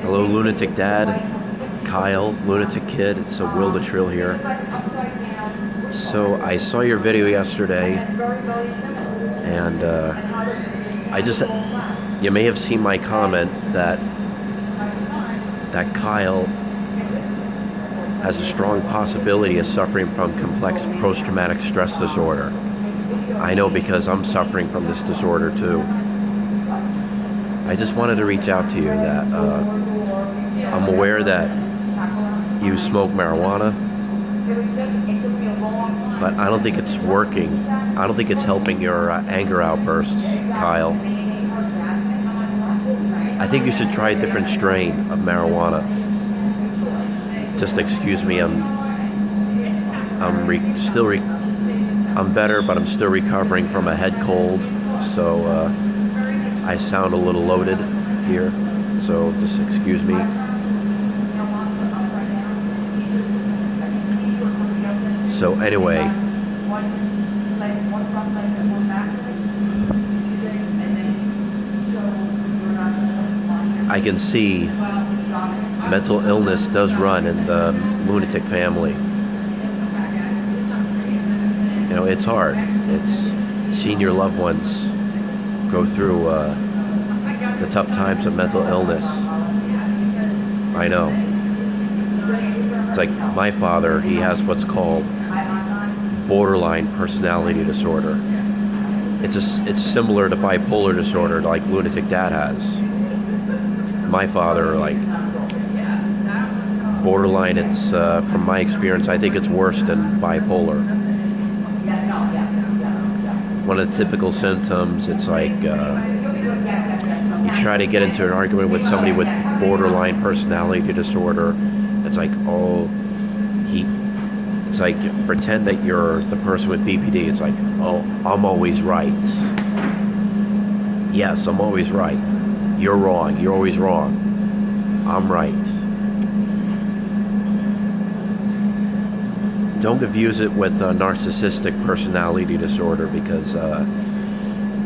Hello, Lunatic Dad, Kyle, Lunatic Kid. It's a Will the Trill here. So I saw your video yesterday, and you may have seen my comment that Kyle has a strong possibility of suffering from complex post-traumatic stress disorder. I know because I'm suffering from this disorder too. I just wanted to reach out to you that I'm aware that you smoke marijuana, but I don't think it's working. I don't think it's helping your anger outbursts, Kyle. I think you should try a different strain of marijuana. Just excuse me, I'm better, but I'm still recovering from a head cold, so I sound a little loaded here, so just excuse me. So anyway, I can see mental illness does run in the Lunatic Family. You know, it's hard. It's seeing your loved ones go through the tough times of mental illness. I know. It's like my father, he has what's called borderline personality disorder. It's similar to bipolar disorder like Lunatic Dad has. My father, like, borderline, it's, from my experience, I think it's worse than bipolar. One of the typical symptoms, it's like, you try to get into an argument with somebody with borderline personality disorder, it's like, it's like, pretend that you're the person with BPD, it's like, oh, I'm always right. Yes, I'm always right. You're wrong. You're always wrong. I'm right. Don't confuse it with narcissistic personality disorder, because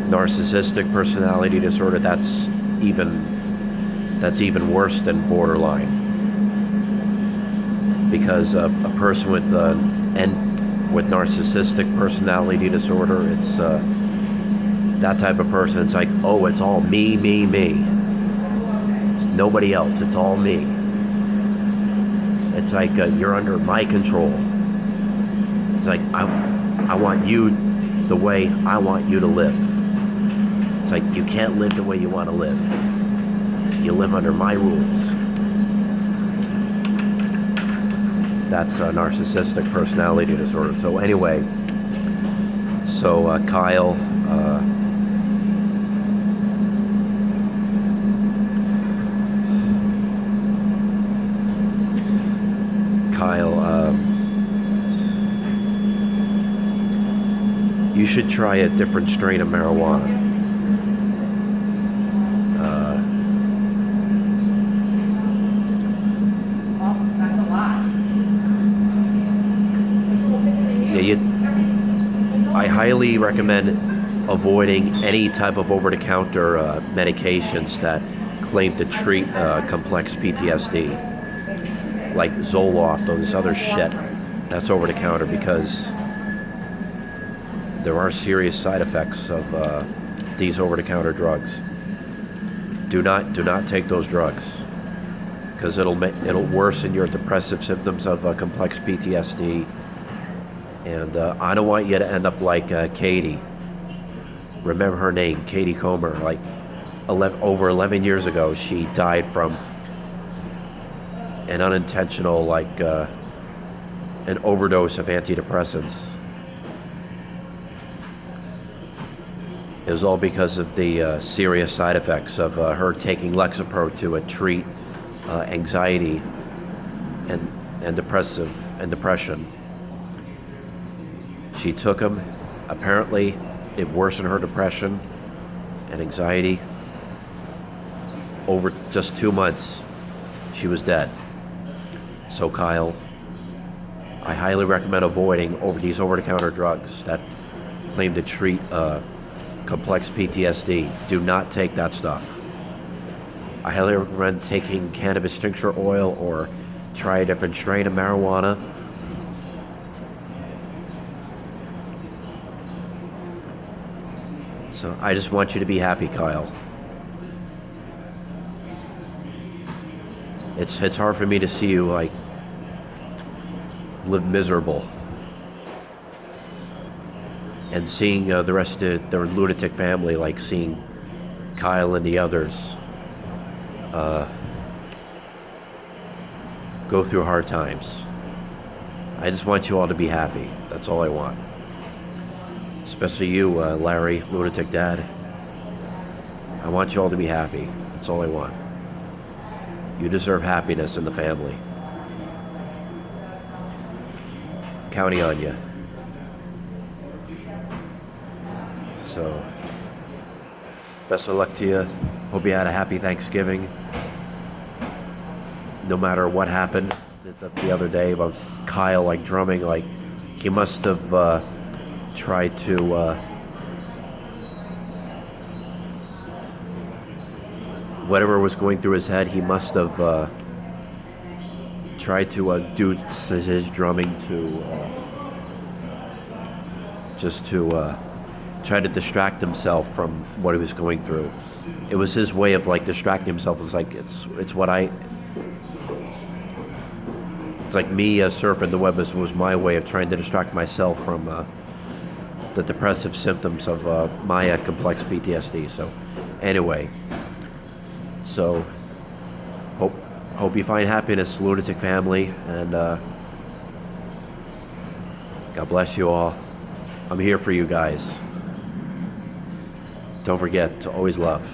narcissistic personality disorder, that's even worse than borderline. Because a person with narcissistic personality disorder, it's that type of person, it's like, oh, it's all me. Nobody else, it's all me. It's like you're under my control. It's like, I want you the way I want you to live. It's like, you can't live the way you want to live. You live under my rules. That's a narcissistic personality disorder. So anyway, Kyle, you should try a different strain of marijuana. I highly recommend avoiding any type of over-the-counter medications that claim to treat complex PTSD, like Zoloft or this other shit that's over-the-counter, because there are serious side effects of these over-the-counter drugs. Do not take those drugs, because it'll worsen your depressive symptoms of complex PTSD. And I don't want you to end up like Katie. Remember her name, Katie Comer. Like over 11 years ago, she died from an unintentional, an overdose of antidepressants. It was all because of the serious side effects of her taking Lexapro to treat anxiety and depression. She took them. Apparently, it worsened her depression and anxiety. Over just 2 months, she was dead. So Kyle, I highly recommend avoiding these over-the-counter drugs that claim to treat complex PTSD. Do not take that stuff. I highly recommend taking cannabis tincture oil or try a different strain of marijuana. So I just want you to be happy, Kyle. It's hard for me to see you like live miserable, and seeing the rest of the Lunatic Family, like seeing Kyle and the others go through hard times. I just want you all to be happy. That's all I want. Especially you, Larry, Lunatic Dad. I want you all to be happy. That's all I want. You deserve happiness in the family. Counting on you. So, best of luck to you. Hope you had a happy Thanksgiving. No matter what happened the other day about Kyle like drumming, like he must have tried to whatever was going through his head, he must have tried to do his drumming to just to try to distract himself from what he was going through. It was his way of like distracting himself. It's like it's like me surfing the web was my way of trying to distract myself from the depressive symptoms of my complex PTSD. So anyway, so hope you find happiness, Lunatic Family, and God bless you all. I'm here for you guys. Don't forget to always love.